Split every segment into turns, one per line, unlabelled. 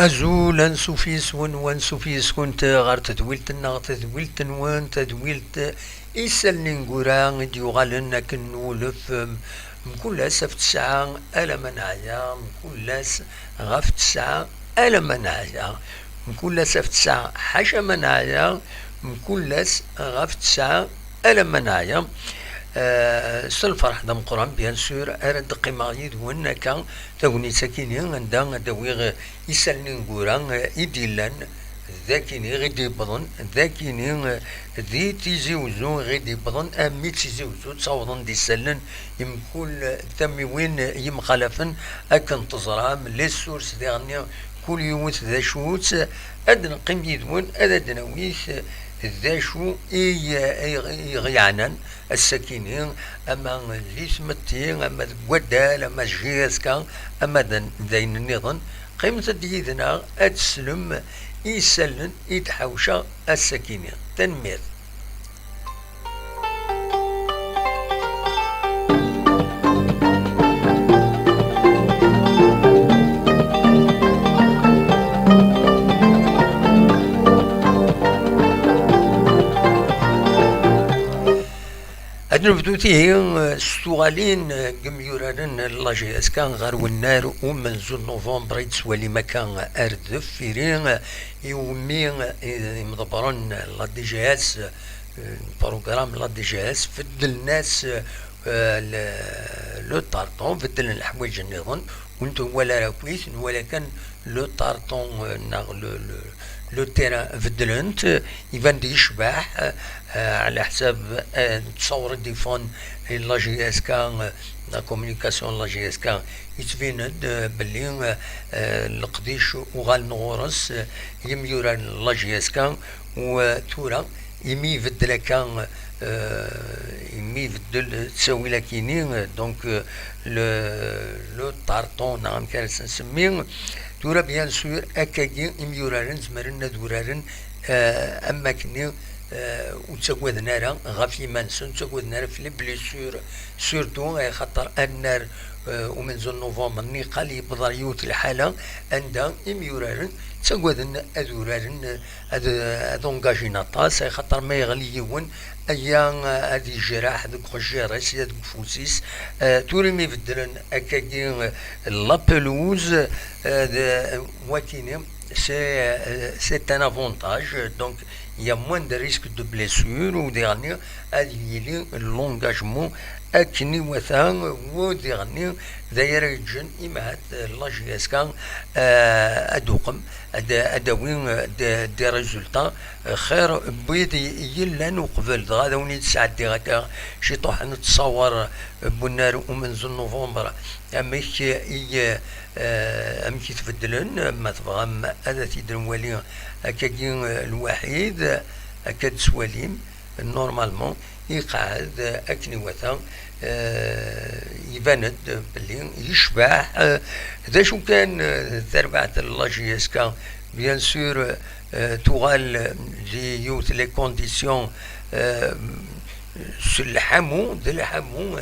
عزولا سوفيسون وان غار تدويلتنا تدويلتن تدويلت إسال نقورا ديوغالن كنولف مكلاس في 9 ألا منايا مكلاس غف 9 ألا منايا مكلاس في 9 حاشا منايا مكلاس غف 9 ألا منايا الفرح دم قران بيان سور ارد قيمه يدون كان توني ساكنين عندها دويغ يسالني نقورا يديلان ذاكيني غيدي بضن ذاكيني ذي تيزي وزو غيدي بضن امي تيزي وزو تصوضن دي سلن يمكول ثمي وين يمخالفن اكن تزرع من لي سورس ديغني كل يوت ذا شوت ادن قيم يدون ادن ويش ذا شو يغيعنن السكينين اما ليسمتين اما ودال اما جيسكا اما ذين النظن قيمة ديدنا اتسلم يسلن يتحوشا السكينين تنمير نبدوتي ستوغالين قميوران لاجيس كان غار والنار ومن زون نوفمبر يتسوالي مكان اردف فيرين يومي مدبرون لا دي جي اس بروغرام لا دي جي اس فدل الناس لو طارطون فدل الحوايج النظام وانتو ولا راكويس ولا كان لو طارطون لو تيران فدلنت يبان دي يشبح على حساب تصور ديفون لا جي اس كا لا كومونيكاسيون لا جي اس كا يتبين بلي القديش وغال نغورس يميوران لا جي اس كا وتورا يمي بدل كان يمي بدل تسوي لكيني دونك لو طارطون نعم كان نسميه تورا بيان سور اكاكي يميوران زمرنا دورارن اما كني وتسود نارا غافي مانسون تسود نارا في لي بليسور سورتو خاطر النار ومن زون نوفمبر ني قال يبدا يوت الحاله عندها يميورارن تسود ادورارن ادونجاجينا طاس خاطر ما يغلي يون ايا هادي جراح دوك خجيرس دوك فوسيس توري مي بدلن اكاكي لابلوز وكيني c'est un avantage, donc il y a moins de risques de blessures ou dernier à lier l'engagement أكني وثان وديرني داير الجن إمات لا جي اس كان أدوقم أدوين دي ريزولتا خير بيدي يلا نقبل هذا وني تسعدي هكا شي طوح نتصور بنار ومن زون نوفمبر أميك أميك تبدلن ما تبغى هذا تيدر ولي هكاكين الوحيد هكا تسواليم نورمالمون يقعد أكني وثان يباند بلي يشبح ذا شو كان تربعة لا جي اس كا بيان سور توغال لي يوت لي كونديسيون الحمو ذا الحمو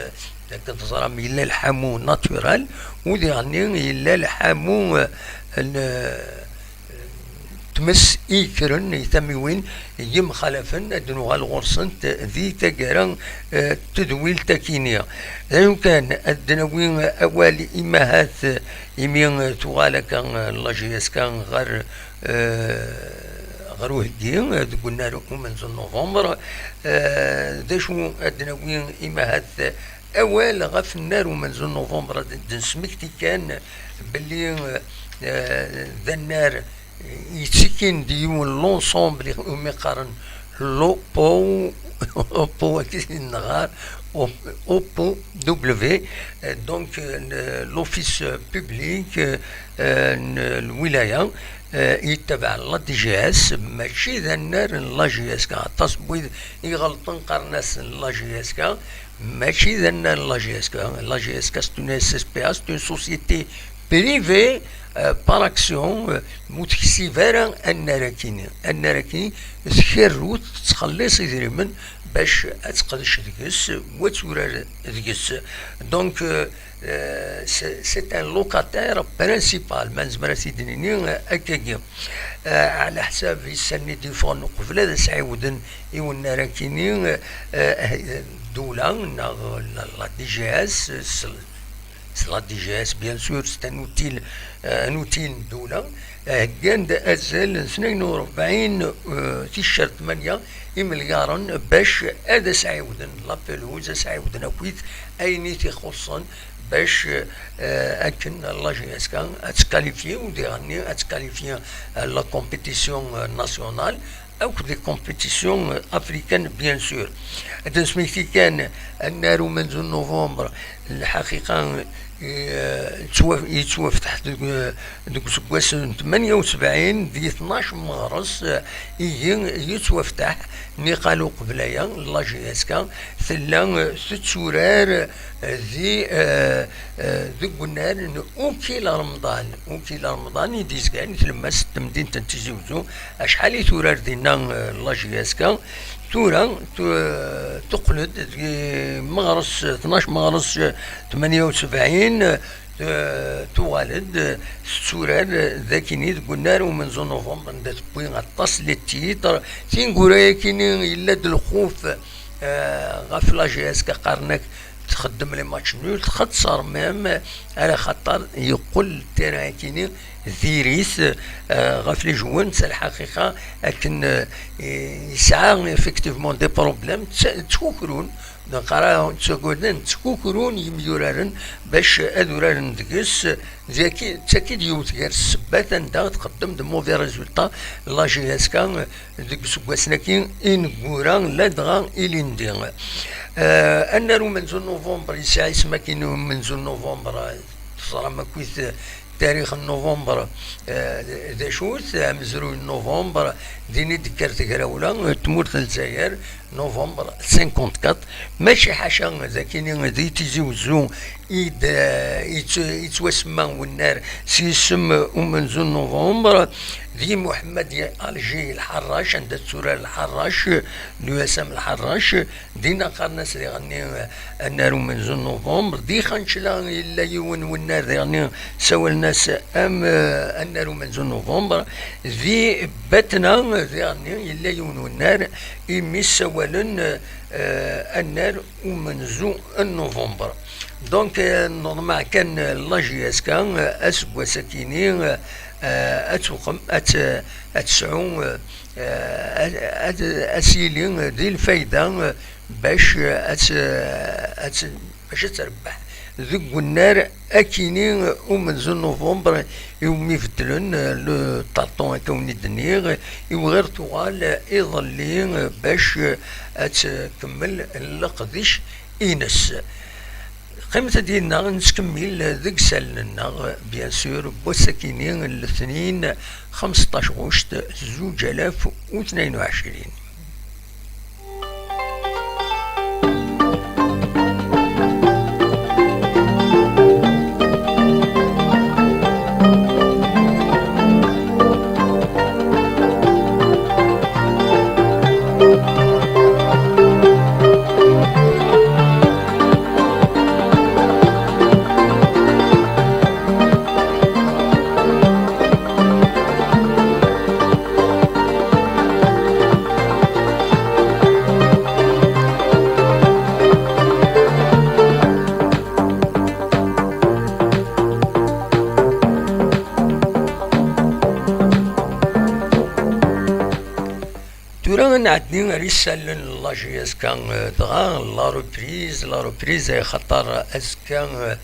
كتزرع إلا الحمو ناتورال وديعني إلا الحمو تمس إيكرن يتموين يم خلفن أدنوها الغرسن ذي تجارن تدويل تكينيا لو كان الدنوين أول إمهات يمين توغالا كان لاجيس كان غروه الدين قلنا لكم من نوفمبر ذا شو الدنوين إمهات أول غف النار ومن نوفمبر دنسمكتي كان باللي ذا النار يتسكن ديون لونسومبل ومقارن لوبو اوبو النهار اوبو دبليو دونك لوفيس بوبليك الولايه يتبع لا دي جي اس ماشي ذا النار لا جي اس كا تصبوي يغلطن قرناس لا جي اس كا ماشي ذا النار لا جي اس كا لا جي اس كا ستون اس اس بي اس une société بريفي بار اكسيون متكسي فارا النراكيني تكرو تخلص يدريمن باش تقدش ديكس وتورار ديكس دونك سي ان لوكاتير برينسيبال ما نزمر سيدنيني هكاكيا على حساب يسني ديفون قبل هذا سعيودن ايون راكيني دولة لا دي جي اس لا دي جي اس بيان سور سي ان اوتيل دولة كان ازال 42 تيشيرت 8 مليار باش هذا سعيودن لابيلوز سعيودن اكويت ايني تيخصن باش اكن لا جي اس كان اتكاليفي وديرني اتكاليفي لا كومبيتيسيون ناسيونال او دي كومبيتيسيون افريكان بيان سور. هذا سميتي كان النار منذ نوفمبر الحقيقه يتوفى تحت دوك سكواس 78 دي 12 مارس يتوفتح مي قالوا قبلايا لا جي اس كا ثلا ستورار ذي قلنا اوكي رمضان يديز كاع تلمس تمدين تنتزوزو اشحال يتورار دينا لا جي اس كا تورا تقلد مغرس 12 مغرس 78 توالد سورار ذاكيني قلنا ومن زون نوفمبر ندات بوين غطاس لي تيتر تينقورا كيني الا الخوف غاف لا جي اس كقارنك تخدم لي ماتش نول تختصر مام على خاطر يقول التيران كيني ذيريس غاف لي جوانت الحقيقه لكن يسعى افكتيفمون دي بروبليم تكوكرون نقرا تكوكرون يميورارن باش ادورارن دكس زاكي تاكيد يوتير السبات انت تقدم دو موفي ريزولتا لا جي اس كان ديك سكواسناكين ان كوران لا دغا اليندي انا منذ نوفمبر يسعى اسمها كاين منذ نوفمبر صرا ما كويت تاريخ نوفمبر ذا شوت مزرو نوفمبر ديني دكرت كراولا تمورت الجزائر نوفمبر 54 ماشي حاشا ذاكيني ذي تيزوزو يتوسمى والنار سيسم ومنذ نوفمبر ذي محمد الجي الحراش عند السورة الحراش لوسام الحراش دينا قرناس اللي غني النار منذ نوفمبر دي خنشلا الا يون والنار يعني سوى الناس ام النار منذ نوفمبر ذي باتنا يعني الا يون والنار يمس سوالن النار ومنذ نوفمبر دونك نورمال كان لا جي اس كان اسكوا ساكينين اتوقم اتسعو اسيلين دي الفايده باش تربح ذوك النار اكينين ومنذ نوفمبر يوم يفتلن لو طاطون كوني دنيغ وغير طوال يظلين باش تكمل القديش إينس قيمة ديالنا نكمل ذيك سالنا بيان سور بوساكينين الاثنين 15 غشت 2022. عندنا رسالة لا جي اس كان دغا لا روبريز خاطر اس كان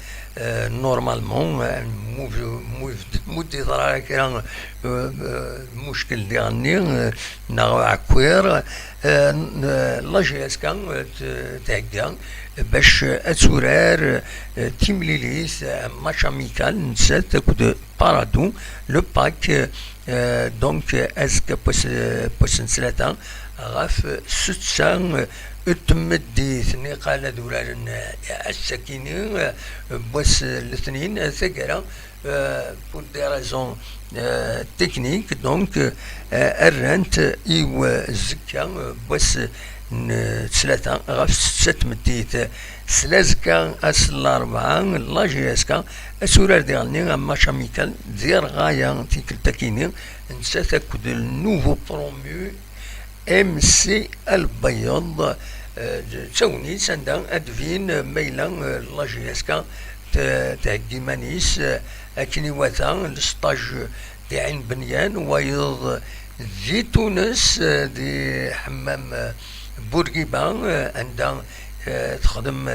نورمالمون مودي ضرا كان مشكل ديالني ناغ عكوير لا جي اس كان تاكا باش اتورار تيمليليس ماتش اميكال نسات تاكد بارادو لو باك دونك اسك بوسن سلاتا غاف ستسان اتمدي ثني قال دولار السكينين بس الاثنين ثقرا pour des raisons techniques donc الرنت ايو زكا بس ثلاثة غاف ست مديت سلازكا أسل أربعة لاجيسكا أسورار ديالني أما شاميكال دير غاية تيكل تاكيني نسا كود النوفو بروميو ام سي البيض تسوني سندا أدفين ميلا لاجيسكا تاكي مانيس أكني واتا الستاج دي عين بنيان ويض دي تونس دي حمام بورقيبة عندها تخدم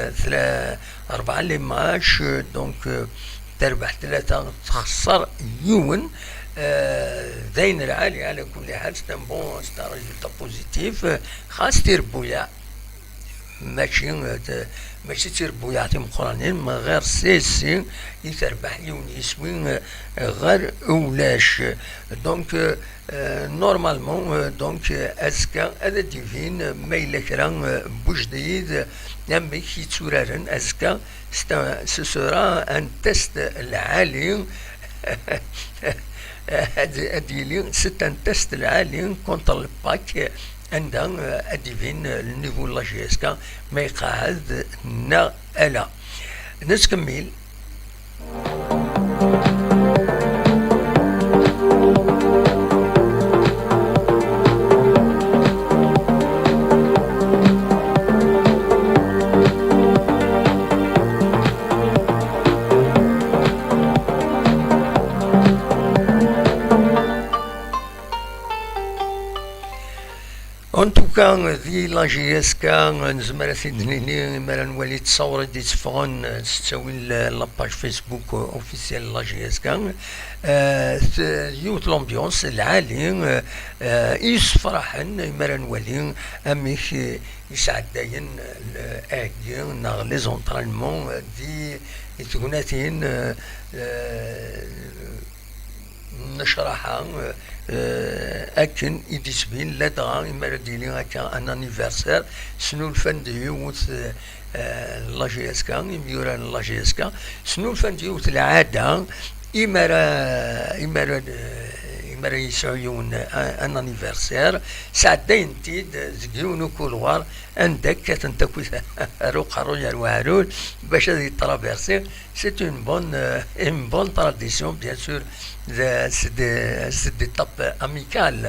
4 لي ماتش دونك تربح 3 تخسر يون داين العالي على كل حال سي بون سي ريزولتا بوزيتيف خاص تربويا ماشي تربويا عطي مقرانين ما غير سيسي يتربح يون يسوي غير اولاش دونك نورمالمون دونك اسكا هذا ديفين مايلا كرا بوجديد يمي كي تورارن اسكا سسورا ان تيست العالي هادي سيت ان تيست العالي كونتر الباك عندها اديفين النيفو لاجيسكا ما يقعد نا الا نكمل. ان توكا ذي لاجيسكا نزمر سيدنيني مالا نولي تصور دي تفغن تساوي لاباج فيسبوك اوفيسيال لاجيسكا يوت لومبيونس العالي يسفرحن مالا نولي اميك يسعد داين اكي ناغ لي زونطرينمون دي تكوناتين نشرحها اكن يديسبين لا دغا يمر ديلي هكا ان انيفرسير شنو الفن ديوت لاجيسكا يميوران لاجيسكا شنو الفن ديوت العاده يمر يسعيون ان انيفرسير ساعتين تيد زكيونو كولوار عندك كتنتكوي روق رويا الوارول باش هذه ترافيرسي سي اون بون تراديسيون بيان سور c'est des étapes amicales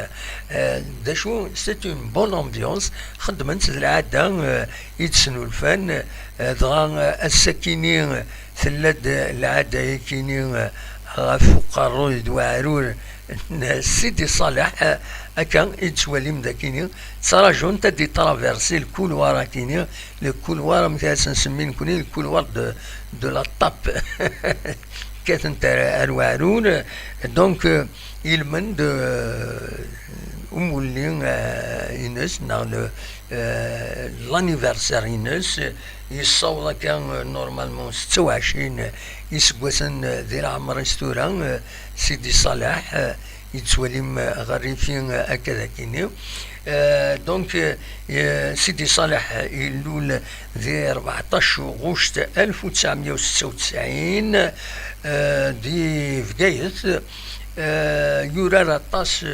داشو سي اون بون امبيونس خدمت العاده يتسنوا الفن دغا السكينين ثلاد العاده كينين فوق الرويد وعرور سيدي صالح هكا يتسوالي مداكيني تراجعون تدي ترافيرسي الكولوار كيني الكولوار مثلا نسمي نكوني الكولوار دو لا طاب كانت الوارون دونك يلمن دو أمولين إنس نال لانيفرسير إنس يصور كان نورمالمون 26 يسقسن ذي العمر ستوران سيدي صلاح يتسوليم غريفين هكذا كيني دونك سيدي صالح يلول ذي 14 غشت 1996 دي فقايث يورا طاس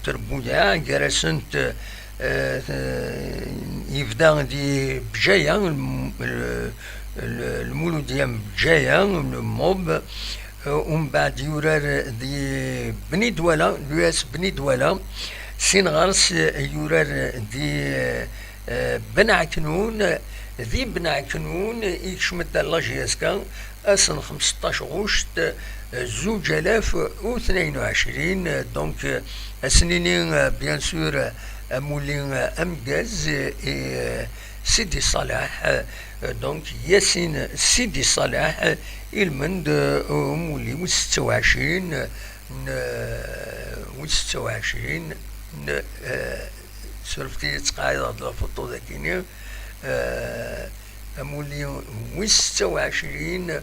تربويا جرسنت يفدا دي بجايا المولود ديال بجايا الموب ومن بعد يورار دي بني دوالا لواس بني دوالا سين غارس يورار دي بن عكنون ذي بن عكنون يكشمت لاجيسكا أسن 15 غشت 2022 دونك سنينين بيان سور مولين أمجاز سيدي صلاح دونك ياسين سيدي صلاح المند مولي 26 سولفتي تقاعد هاد الفوطو ذاكيني مولي وستة وعشرين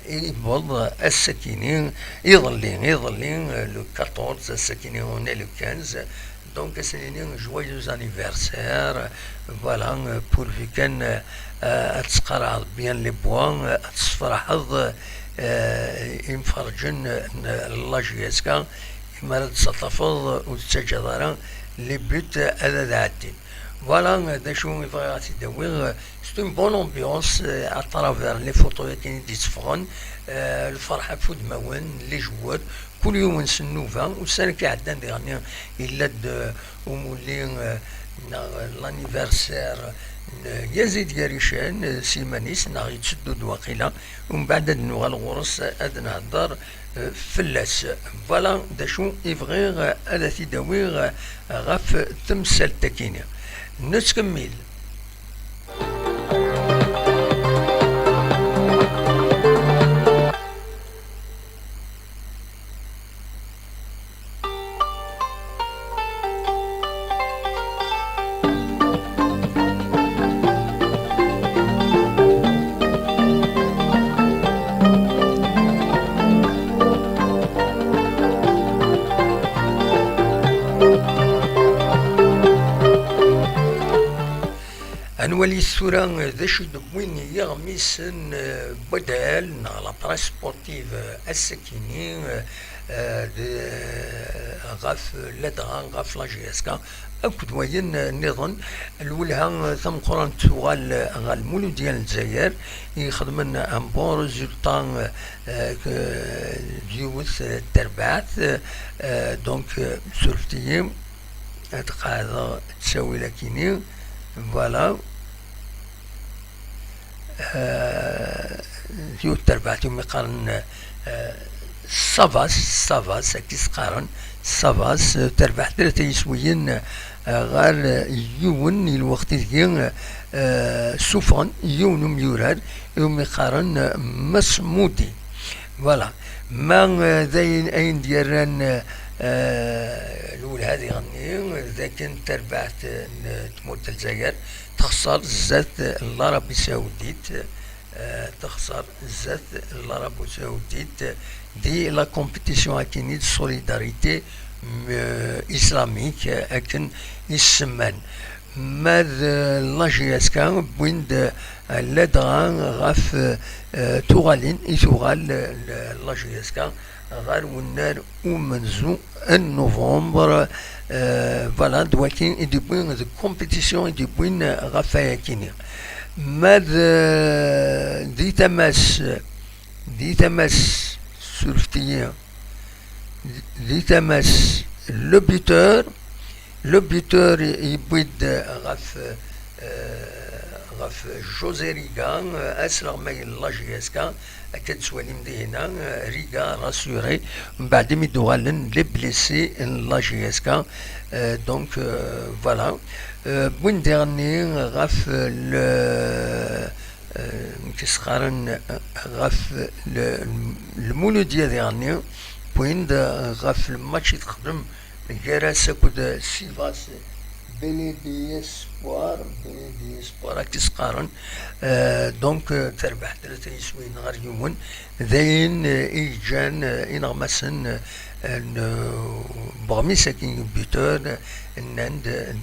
يبض السكينين يظلين لو 14 السكينين هنا لو 15 دونك سنين جويوز انيفرسير فوالا بور في كان تسقرع بيان لي بوان تسفرحض يمفرجن لاجياسكا يمارد تستفض وتتجدر لي بوت هذا دعتين فوالا دا شو يبغي غادي تداوي سي اون بون امبيونس اترافير لي فوتو كاين دي تفغن الفرحه فود موان لي جوار كل يوم نسنوفا والسنه كي عدنا ديغني الا ومولي لانيفرسير يزيد ياريشان سيمانيس ناغي تسدو دواقيلا ومن بعد نوغا الغرس هاد نهضر فلاس فوالا دا شو يبغي هذا تيداوي غاف تمثال تاكيني نتكمل. نولي الصورة ذا شو دوين يغميسن بدال على برا سبورتيف السكيني غاف لدغا غاف لاجياسكا أكد وين نظن الولها ثم قران توغال غالمولو ديال الجزائر يخدمن ان بون ريزولطان ديوث التربعات دونك سورفتيم هاد تساوي لكيني فوالا ديو التربعات يوم يقارن سافاس كيس قارن سافاس تربع ثلاثة يسويين غير يون الوقت ديال سوفان يون ميوراد يوم يقارن مسمودي فوالا ما ذاين اين ديالن الأول هذه غني ذاك تربعت تموت الجزائر تخسر الزات العربي السعوديت تخسر الزات العربي السعوديت دي لا كومبيتيسيون اكيني دي سوليداريتي اسلاميك اكن يسمان ماذ لاجياسكا بويند لدغان غاف توغالين يتوغال لاجياسكا غير والنار ومنزو نوفمبر فوالا دواكين يدي بوين ذا كومبيتيسيون يدي بوين غافايا كيني ماذ دي تماس سورفتيا دي تماس لو بيتور يبويد غاف جوزي ريغان اسرع ما لاجياسكا كتسوالي مدينة ريغا راسيوري من بعد ميدوغالن لي بليسي لاجياسكا دونك فوالا بوين ديرني غاف كيسخارن غاف المولوديا ديرني بوين غاف الماتش يتخدم كيراس كود سيفاس بلدي اسبوار كيسقارن دونك تربح ثلاثة يسوين غير يومن ذاين إيجان إنغمسن بغمي ساكين بيتور ناند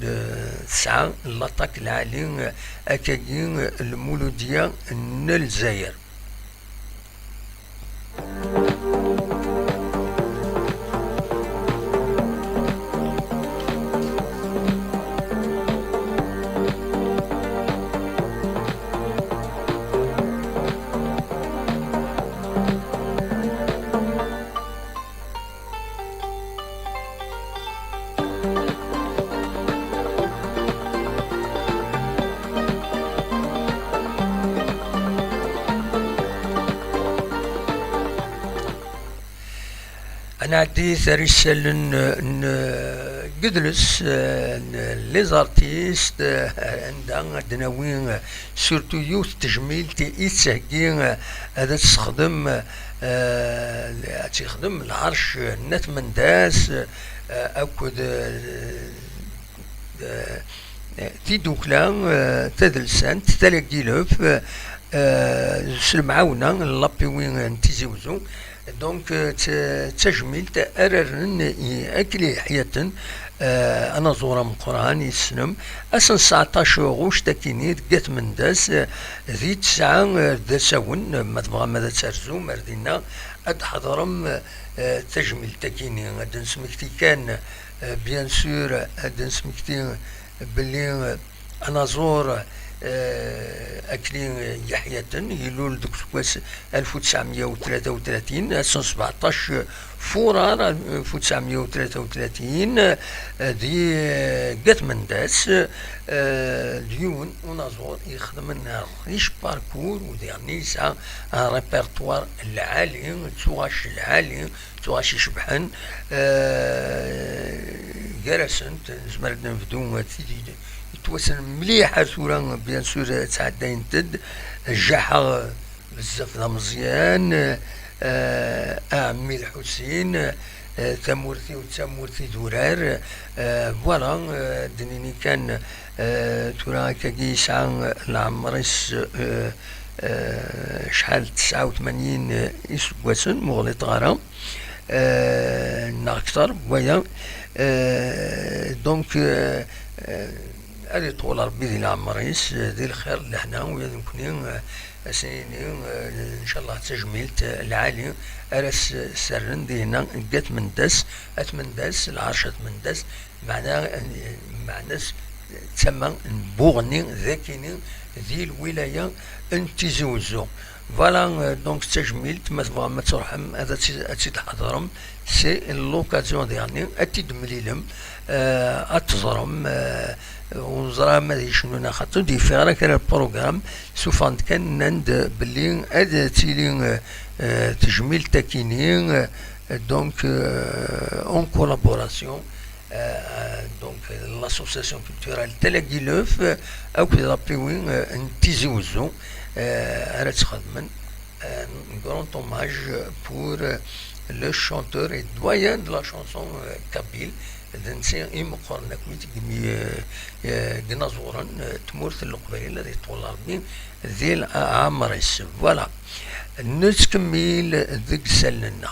ساعة لاطاك العالي أكاين المولودية الجزائر. نعدي رسالة قدلس لي زارتيست عندها دناوين سورتو يوث تجميل تيسهكي هذا تستخدم العرش نات من داس اكد تيدوكلا تدلسانت تلاقيلوف سلمعاونا لابيوين تيزيوزو دونك تجميل تأررن أكلي حياة أنا زورا من قرآن يسنم أسن 19 غوش تاكيني قات من داس ذي 9 داساون ما تبغى ماذا ترزو مردينا أد حضرم تجميل تاكيني أد نسمكتي كان بيان سور أد نسمكتي بلي أنا زور أكلين يحيى يلول دوك سكواس 1933 17 فورار 1933 دي قات من داس ديون ونازور يخدم لنا ريش باركور وديعني يسعى ريبرتوار العالي تواش العالي تواش يشبحن جرسنت زمرنا نبدو تيجي توسن مليحة ثورة بيان سور تعدين تد الجحا بزاف دا مزيان عمي الحسين تمورتي وتمورتي درار فوالا دنيني كان تورا كاكي يسعى العمريس شحال 89 يسواسن مغلي طغارة ناكتر ويا دونك هذه طول ربي ذي العمريس ذي الخير اللي حنا ويا نكونين سنين ان شاء الله تجميلت العالي ارس سرن دينا قات من داس من داس العرشة من داس معناه تسمى بوغني ذاكيني ذي الولاية انتزوزو فوالا دونك تجميلت ما تبغى ما ترحم هذا تحضرم سي لوكازيون ديالني اتيد مليلم اتزرم وزرا ما شنو خاطر دي فيغرا كان البروغرام سوفاند كان نند بلي اد تيلين تجميل تاكينين دونك اون كولابوراسيون دونك l'association culturelle تلاقيلوف او كذا بيوين نتيزوزو على تخدمن un grand hommage pour le chanteur et doyen de la chanson kabyle دنسي إيم قرنا كويت جنازورا تمورث القبائل الذي طول ربي ذي العمريس فوالا نتكمل ذيك سلنا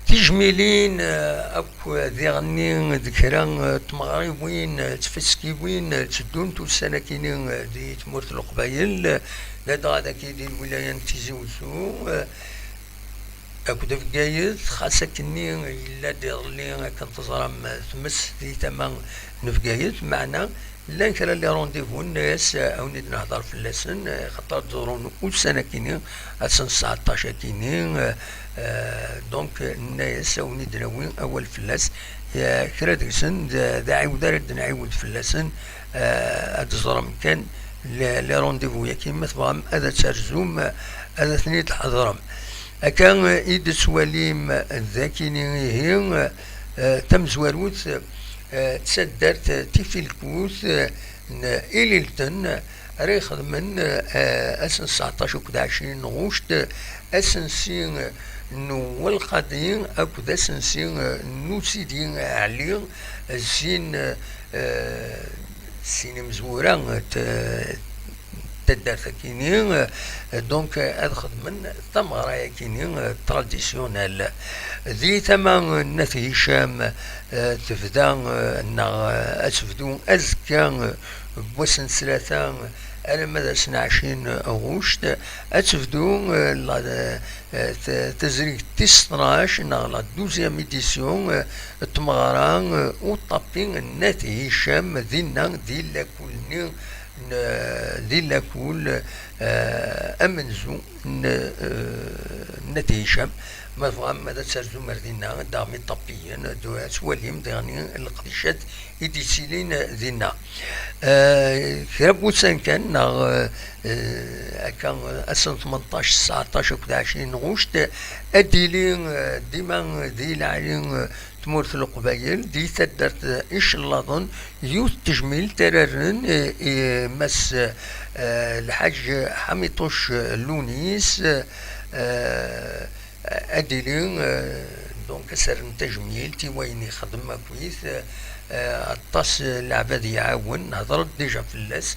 تجميلين اكو ذيغني ذكرى تمغري وين تفسكي وين تدون تو السناكينين دي تمورت القبايل لدى هذاك دي الولاية نتيزوزو اكو دفقايد خاصة كني الا دير لي كنتظرم تمس دي تمام نفقايد معنا لا كرا لي رونديفو الناس او نيد نهضر في اللسن خاطر تزورون والسنة كينين سنة 19 كينين دونك الناس او نيد ناوي اول فلاس يا كرا ديسن دا عاود نعاود فلاسن تزورم كان لي رونديفو يا كيما تبغى هذا ترزوم هذا ثني تحضرم كان ايد سواليم ذاكيني هي تم زواروت تسدرت تيفيلكوث إليلتن ريخذ من أسن 19 وكدا 20 غوشت أسن سين نو القديم أكد أسن سين نو سيدين علي زين سين مزوران تدارت كينين دونك أدخل من ثمرة كينين تراديسيونال ذي ثمان نثي هشام تفدا أسفدون أزكى بوسن ثلاثة على مدى 20 غوشت أتفدون تزريق 19 لا 12 إديسيون تمغران وطابين نثي هشام ذينا دي لاكولني ذي لاكول أمنزو نتيشم ما فهم ماذا تسرزو مردينا دامي طبيا دو سواليم دياني القديشات يديسيلين ذينا كربوسان كان كان أسن 18 19 20 غوشت أديلين ديما ذي العلين تمورث القبايل دي تدرت إيش اللظن يوث تجميل تررن مس الحاج حميطوش لونيس أديلين دونك سرن تجميل تي وين يخدم كويس الطاس العباد يعاون هضرت ديجا في اللاس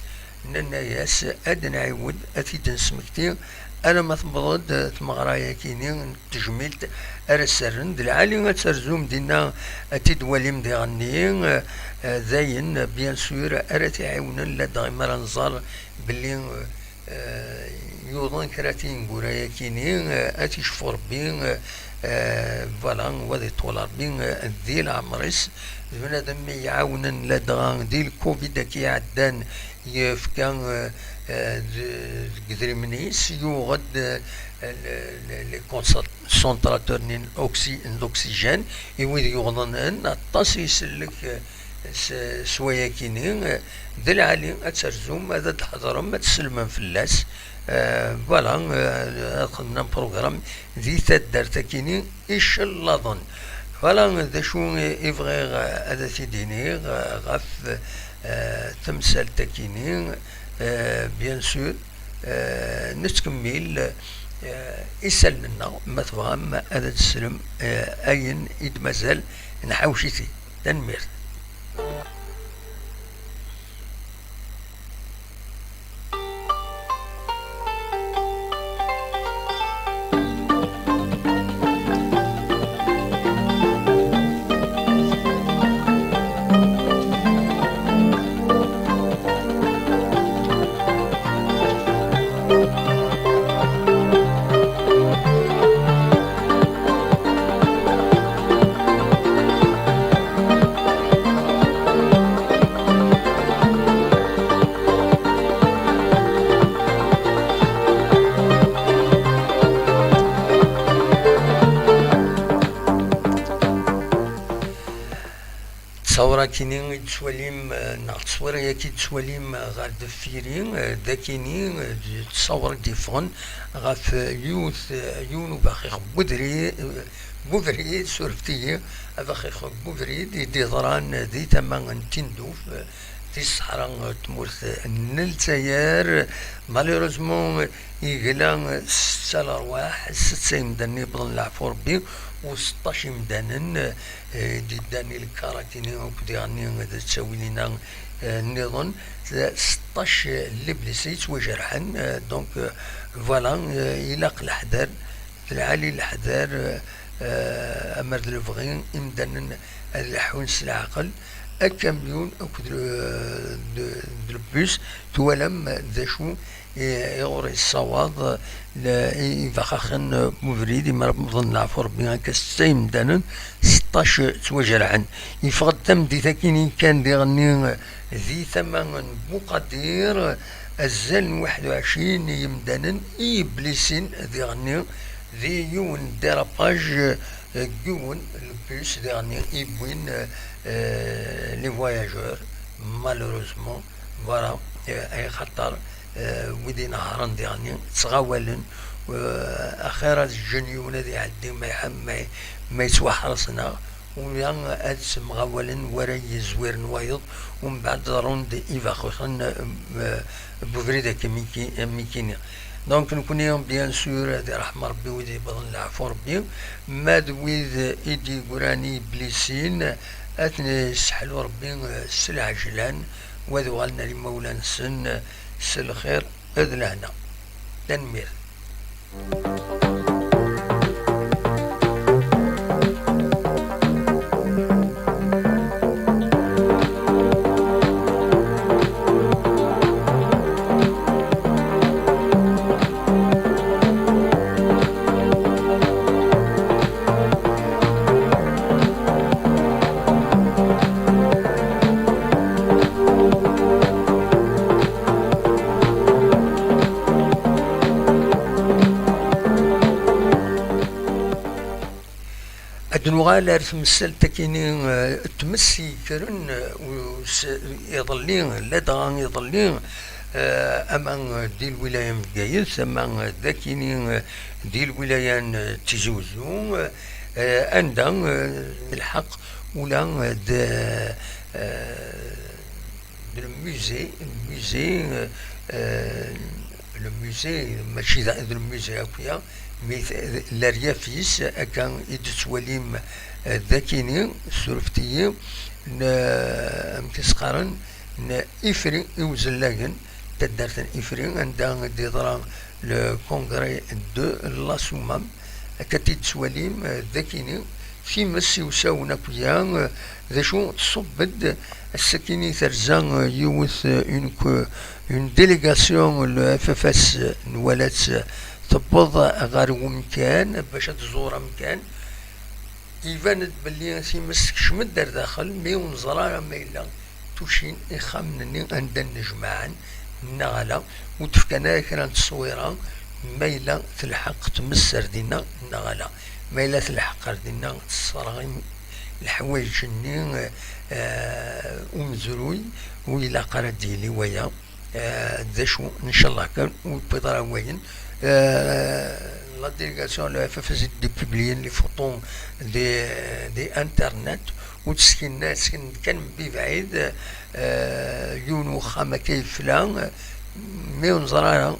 ناس أدنى عيود أثيد نسمكتي أنا ما تبضد تمغرايا كيني تجميلت أرسرن دلعالي ترزوم دينا أتيد وليم دي غنيين زين بيان سور أرتي عيونا لدى مرنزار باللي يوضن كراتين قرايا كيني أتي شفور بين فوالا وذي طولار بين ذي العمرس بنادم يعاونا لدى ذي الكوفيد كي عدان يفكان قدري منيس يوغد لي كونسونطراتور نين الاكسجين يويد يوغضن ان الطاس يسلك سوايا كيني ذي العالي اتسرزوم هذا تحضرهم ما تسلمن في اللاس فوالا خدنا بروغرام ذي تدار تكيني ايش اللظن فوالا ذا شو يبغي هذا تيديني غاف تمثال تكيني بيان سور نتكمل يسلمنا ما تفهم هذا السلم اين يد مازال نحوشيتي تنمير تصورا كيني تسواليم نتصور ياكي تسواليم غار دفيرين ذاكيني تصور ديفون غاف يونو باخي بوفري سورفتي باخي بوفري دي ضران دي تمام تندوف في الصحراء تمورث النلتيار ماليروزمون يقلا 6 الارواح 6 مدني بضن العفور بي و16 مدانا دي داني الكاراتيني وكدي غني تساوي لنا النظام 16 لبليسيت وجرحا دونك فوالا يلاق الحذر العالي الحذر امر الفغين امدانا الحونس العقل الكاميون او البوس توالم ذا شو يغري الصواد يفخخن مفريد يمرضن العفور بها كالسيم دانا 16 توجرعن يفقد تم دي ثاكيني كان دي غني ذي ثمن مقدير الزل 21 يمدانا إبليسين ذي غني ذي يون ديراباج يون البوس ذي غني يبوين لي فواياجور مالوروزمون فوالا اي خطر ودي نهارن ديالني تغاولن واخيرا الجنيون هذي عندي ما يتوحرصنا ويان ادس مغاولن ورا يزوير نوايض ومن بعد روند ايفا خوخن بوفريدا كميكيني دونك نكون يوم بيان سور هذه رحمة ربي ودي بضن العفو ربي ماد ويد ايدي قراني بليسين أثني سحلو ربي السلع جلان وذو غالنا لمولانا سن سل خير أذلهنا تنمير أدنوغال أرثمسل تكيني تمسي كرن يظلين لدغان يظلين أمان دي الولاية مقايس أمان ذاكيني دي الولاية تجوزو عندهم الحق ولا الموزي ماشي ذا الموزي أكويا لاريافيس كان يدسوليم ذاكيني سورفتي امتسقارن إفري يوزلاغن تدارتن إفري عندها ديضران لو كونغري دو لاسومام كتيد سواليم ذاكيني في مسي وساونا كويا ذا شو تصبد السكيني ترزان يوث اون ديليغاسيون لو اف اف اس نولات تبوض غير مكان باش تزور مكان يبان بلي في مسك شمدر داخل مي ونزرا ما الا توشين يخمنني عندنا نجمعا نغلا وتفكنا كرا تصويرا ما الا تلحق تمس ردينا نغلا ما الا تلحق ردينا تصرغي الحوايج ني ومزروي وإلا قرا ديالي ويا ذا شو ان شاء الله كان وبيضرا وين la délégation de la FFS de publier les photos des internet وتسكن كان ببعيد يونو خامة كيف لا مي ونزرا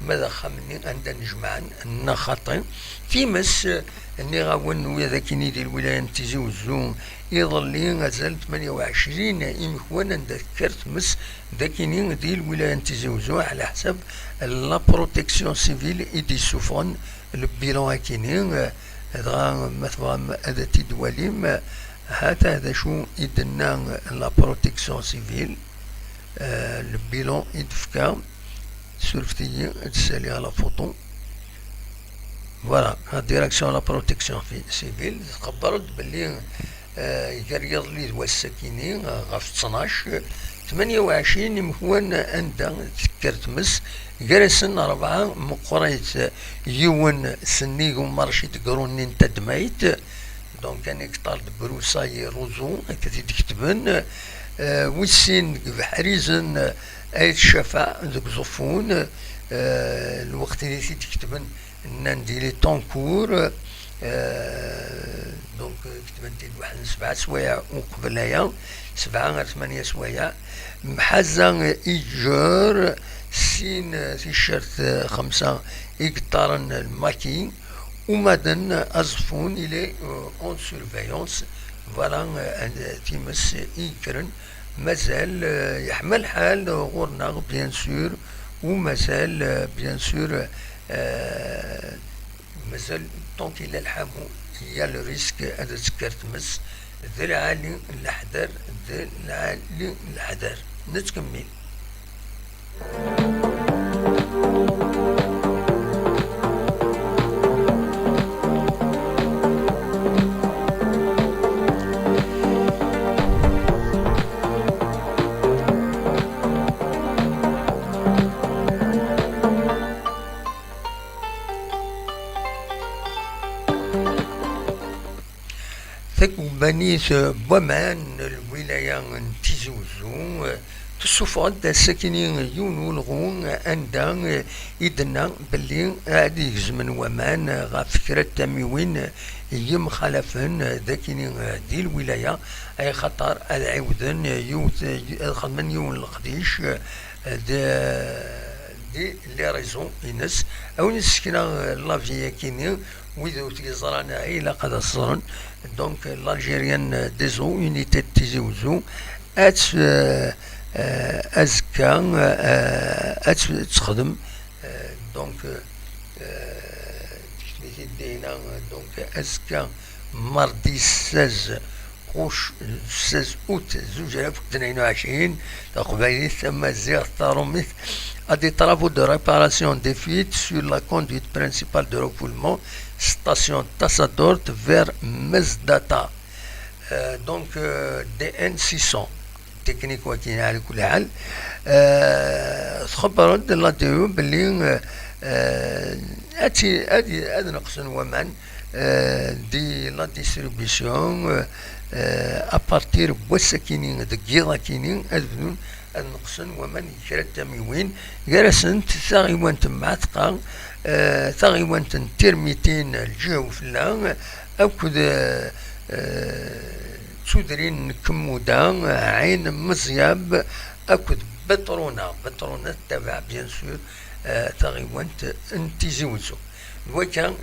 ماذا خامني عندنا نجمعا نخاطي في مس اني غاون ويا ذاكيني ديال الولايه نتيجي وزوم يظل لي غازال 28 إمكوانا ذكرت مس ذاكيني ديال الولايه نتيجي وزوم على حسب لا بروتيكسيون سيفيل ايدي سوفون البيلون كيني هذا مثلا هذا تدواليم هذا شو يدنا لا بروتيكسيون سيفيل البيلون يدفكا سورفتي تسالي على فوتو فوالا لا ديريكسيون لا بروتيكسيون سيفيل تخبرت باللي يريض لي دوا السكيني غاف 12 28 مكوان عندها تذكرت مس جالسن 4 مقريت يون سنيغو مارشي تقروني انت دميت دونك كان يقطال بروساي روزو كتي تكتبن وسين بحريزن ايت شفا ذوك زفون الوقت اللي تكتبن ندير لي طونكور دونك كتبت واحد 7 سوايع وقبلايا 7 8 سوايع محزن إيجار سين تيشيرت 5 إقطارن الماكين ومدن أزفون إلي اون سورفيونس فوالا تيمس إيكرن مازال يحمل حال غورنا بيان سور ومازال بيان سور مازال طونك إلا الحامو هي لو ريسك هذا تذكرت مس ذي العالي الحذر ذي العالي الحذر نتكمل بنيت بمان الولاية تيزوزو تسوفاد الساكنين يونو الغون عندها إدنا باللي هادي يزمن ومان غا فكرة تموين يم خلفن ذاكيني دي الولاية أي خطر العودن يوت خدمن يون القديش دي لي ريزون إنس أو نسكنا لافيا كيني وإذا تيزرانا عيلة قد صرن دونك l'Algérienne des eaux unité تيزي وزو أزكا تخدم دونك تكتبتي دينا دونك أزكا ماردي 16 قوش 16 أوت 2022 تقبيلي ثم زيغ تاروميت à des travaux de réparation des fuites sur la conduite principale de refoulement station Tassadort vers Mezdata donc DN 600 technique وكينا على كل حال تخبرت لا ديو باللي هذه نقص ومن دي لا ديستريبيسيون ابارتير بوسكينين دقيقة كينين أذنون النقصن ومن يكرا تميوين جرسنت ثاغيوان تمعتقا ثاغيوان ترميتين الجو فلان أكد تودرين كمودا عين مزياب أكد بترونا تبع بيان سور ثاغيوان انتيزيوزو وكان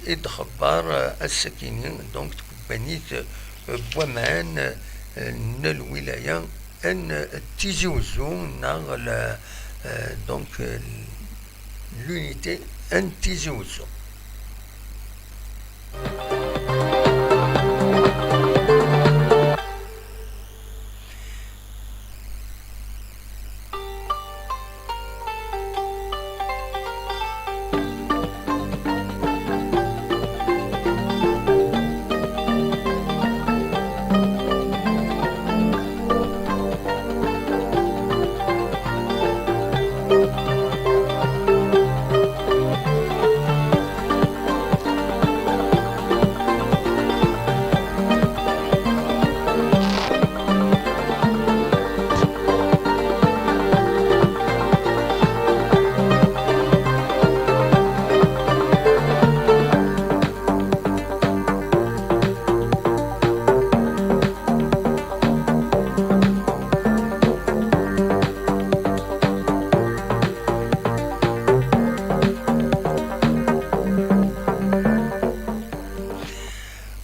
إدخبار السكينين دونك تكبانيت بومان الولاية ان تيزيوزو ناغ دونك l'unité ان تيزيوزو.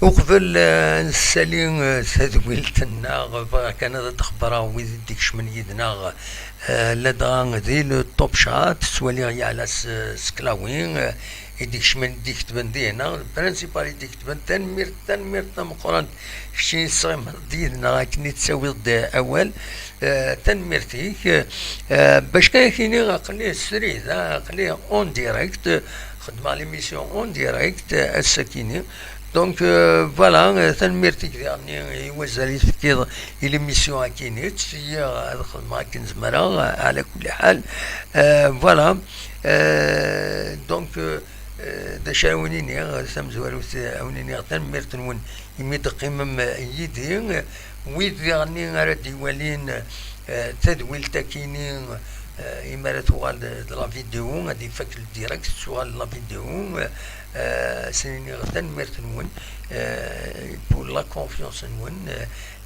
وقبل نسالي تدويلتنا كان تخبرها ويد ديكش من يدنا لدغا ذي لو توب شات سوالي على سكلاوين يديكش من ديك تبندينا برانسيبال ديك تبن تنمير مقرن شي صيم دينا كني تساوي اول تنميرتيك باش كاينين قلي السري ذا قلي اون ديريكت خدمه ليميسيون اون ديريكت السكيني دونك فوالا تنميرتك يعني يوزع كذا ليميسيون اكينيت هي هذا خدمه كنزمرا على كل حال فوالا دونك دشاونيني سمزوالو اونيني تنميرت نون يميت قيمم يدي ويد يعني غادي يولين تدويل تاكينين إما توغال لا فيديو غادي يفك الديريكت سوال لا فيديو سنيني تنميرت نون بور لا كونفيونس نون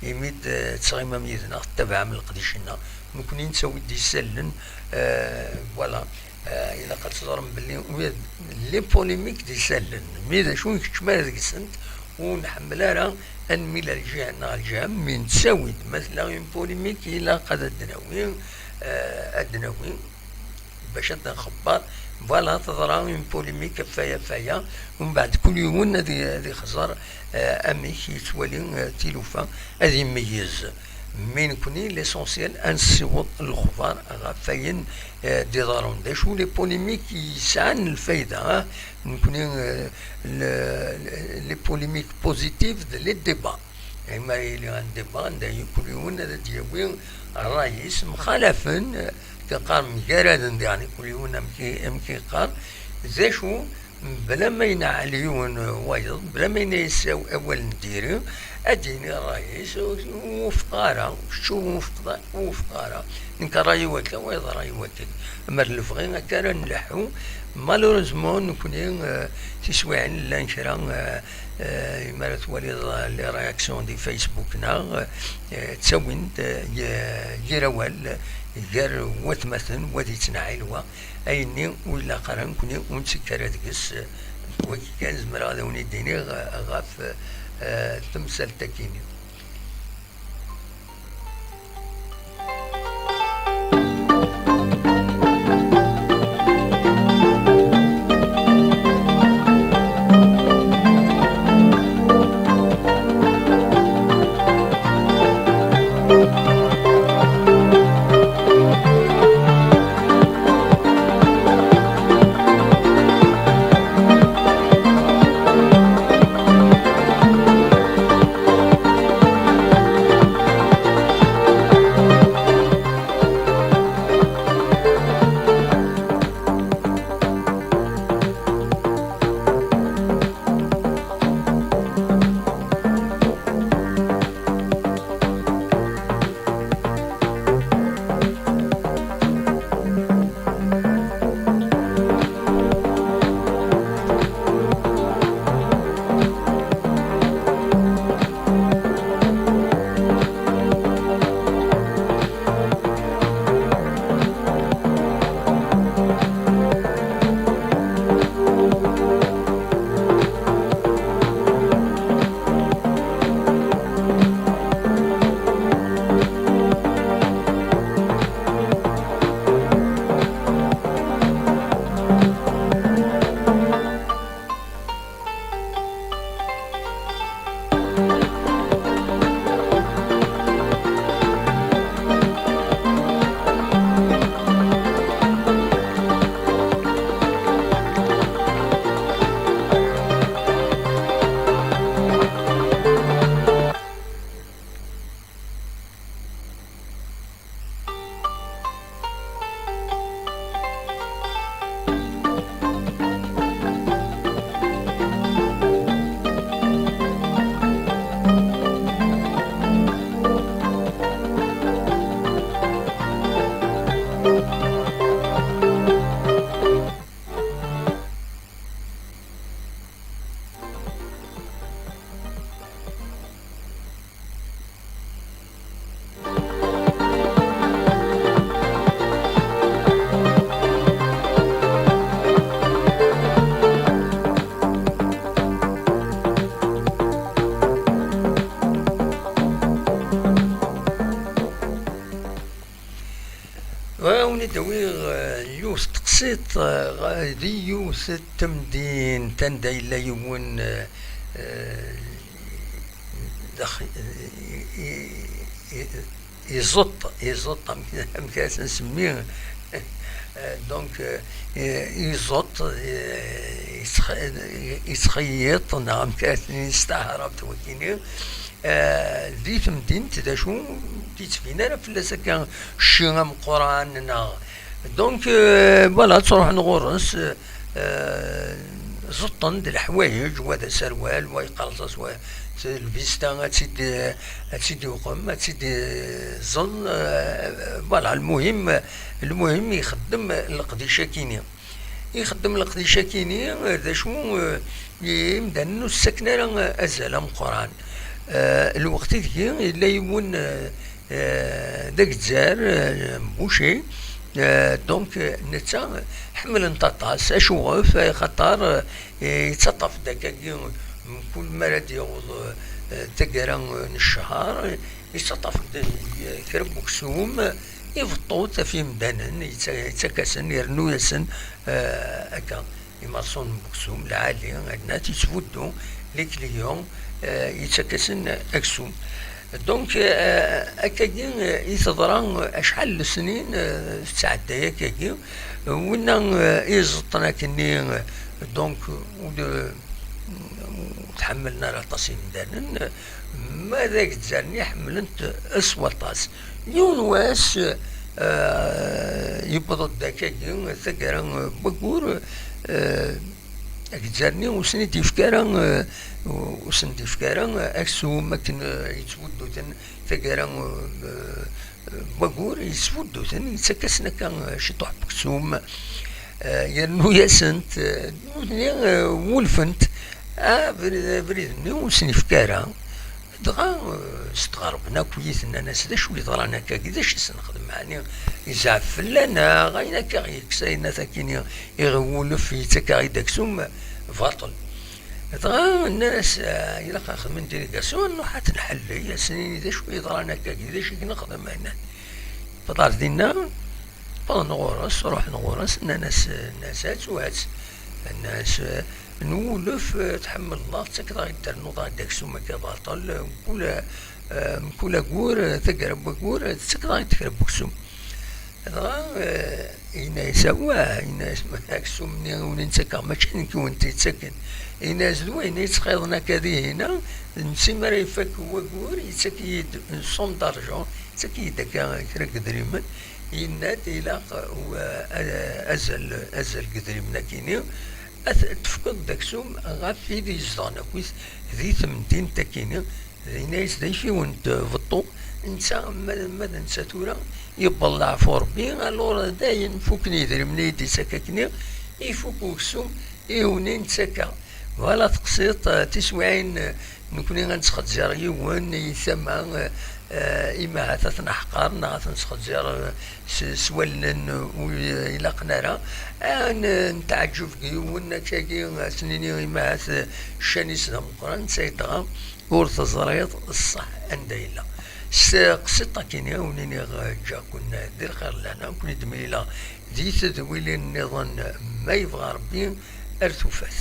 يميت تسغيما ميدنا تبع من القديشنا ممكن نسوي دي سلن فوالا إلا قد تضرب باللي لي بوليميك دي سلن ميدا شو كما هذيك السنت ونحملها راه انميل الجهه من تساوي مثلا اون بوليميك الى قد الدناوي باش نخبر فوالا تضرا اون بوليميك فيا ومن بعد كل يوم هذه خزر اميك يتولي تيلوفا هذه يميز من كوني ليسونسيال انسيوط الخضار غفاين دي دارون دا شو لي بوليميك يسعن الفايده نكوني لي بوليميك بوزيتيف لي ديبا اما اللي عند ديبا دا يكونون هذا ديالوين الرئيس مخالفا كقار مجرد يعني كل يوم امكي قار زي شو بلا ما ينعليون وايض بلا ما يساو اول نديرو اديني الرئيس وفقاره شو وفقاره انك راي وكل وايض راي وكل اما الفغين كان نلحو مالوريزمون نكون تسويعن لانشرا ما تولي لي رياكسيون دي فيسبوكنا تسوين يروال غير وتمثل ودي تنعيلوا ايني ولا قرن كوني ونسكر ديكس وكي كان زمر هذا ونيديني غاف تمثال تكيني. دوي يوس تقسيط غادي يوس التمدين تندا إلا يون يزط مكاس نسميه دونك يزط يتخيط نعم كاس يستعرب توكيني ذي تمدين تداشو تيتفينا راه فلاس هكا الشيغام قران نا دونك فوالا تروح نغرس زطن د الحوايج وهذا سروال ويقرصص الفيستا تسيدي وقم تسيدي ظل فوالا المهم يخدم القديشه كيني يخدم القديشه كيني ذا شو يبدا انه السكنه راه ازال قران الوقت ذي الا يمون داك الجزار بوشي دونك نتا حمل نطاطاس اشوف خاطر يتسطف داك كل مرة ديال تقرا الشهر يتسطف كرب مكسوم يفطو في مدانا يتكاسن يرنو ياسن هكا يمارسون مكسوم العالي عندنا تيتفودو لي كليون يتكاسن اكسوم دونك هكاكي يتضرى اشحال السنين تعدى هكاكي ونا يزطنا كني دونك تحملنا راه طاسين دارن ما ذاك تزارني حملت اسوطاس يونواس يبضوا داكاكي ثقرا بكور أكتزارني وسني تفكارا وسن تفكارا أكسو ماكن يتفودو تن ثقرا بكور يتفودو تن يتسكسنا كان شي طوح بكسوم يرنو ياسنت ولفنت بريدني وسني فكارا دغا استغربنا كويس ان الناس دا شو اللي طرانا كاكي دا شي سنخدم يعني يزعف فلانا غاينا كاغي كساينا ثاكيني يغولف يتكاغي داكسوم فاطل دغا الناس الا خدمت ديليغاسيون نو حتى نحل يا سنين دا شو اللي طرانا كاكي دا شي نخدم هنا فطار دينا نغورس روح نغورس الناس هات الناس نولف تحمل الله تكرا يدير نوضا داكسوم هكا باطل كل كور تقرب كور تكرا يتكرب بكسوم هذا إنا يسوا إنا داكسوم وننسكا ماشي نكون تيتسكن إنا زدوا إنا يتخيضنا كذي هنا نسيما راه يفك هو كور يتسكي صون دارجون يتسكي داكا كرا قدريمن إنا تيلاق أزل قدريمنا كيني تفقد داكسوم غافي دي زدانا كويس ذي ثمنتين تاكيني ذي ناس دايشي وانت فطو نسا ماذا نسا تورا يبلع فوربي الور داين فوكني دري من يدي سكاكني يفوكو كسوم يونين سكا ولا تقسيط تسوعين نكوني غنسخد زار يوان يسمى إما تتنحقر نسخد زار سولن وإلا قنارا نتعجب يوان كاكي سنيني إما الشاني سنة مقران سيدغا ورث زريط الصح أندايلا قصيطة كينيا ونيني جا كنا دير خير لنا كنا دميلا دي تدويل النظام ما يبغى ربي أرثوفات